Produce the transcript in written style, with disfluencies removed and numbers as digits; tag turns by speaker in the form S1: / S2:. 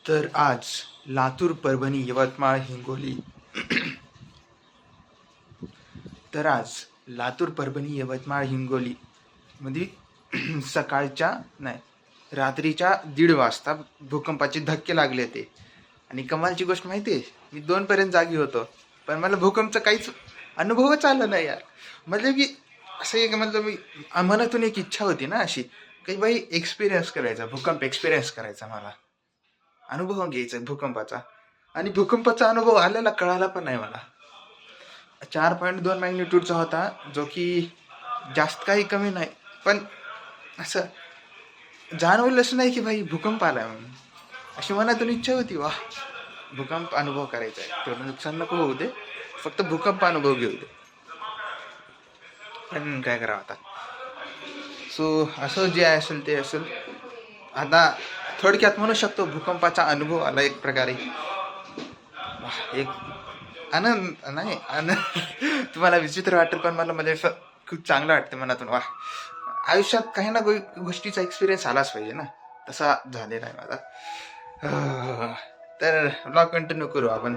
S1: तर आज लातूर, परभणी, यवतमाळ, हिंगोली तर आज लातूर, परभणी, यवतमाळ, हिंगोली मध्ये सकाळच्या नाही रात्रीच्या 1:30 वाजता भूकंपाचे धक्के लागले होते. आणि कमालची गोष्ट माहिती आहे, मी 2 पर्यंत जागी होतो, पण मला भूकंपचा काहीच अनुभवच आला नाही यार. मतलब की असं एक मतलब मी मनातून एक इच्छा होती ना अशी, की बाई एक्सपिरियन्स करायचा, भूकंप एक्सपिरियन्स करायचा, मला अनुभव घ्यायचा भूकंपाचा. आणि भूकंपाचा अनुभव आलेला कळाला पण नाही मला. 4.2 मॅग्निट्यूडचा होता, जो की जास्त काही कमी नाही, पण असं जाणवलंच नाही की भाई भूकंप आलाय म्हणून. अशी मनातून इच्छा होती, वा भूकंप अनुभव करायचा आहे, तेवढं नुकसान नको होऊ दे, फक्त भूकंप अनुभव घेऊ दे. पण काय करावं आता. सो असं जे असेल ते असेल. आता थोडक्यात म्हणू शकतो भूकंपाचा अनुभव आला एक प्रकारे. एक आनंद नाही आनंद तुम्हाला विचित्र वाटेल, पण मला म्हणजे असं खूप चांगलं वाटतं मनातून. वा, आयुष्यात काही ना गोष्टीचा एक्सपिरियन्स आलाच पाहिजे ना, तसा झालेला आहे माझा. तर ब्लॉग कंटिन्यू करू आपण.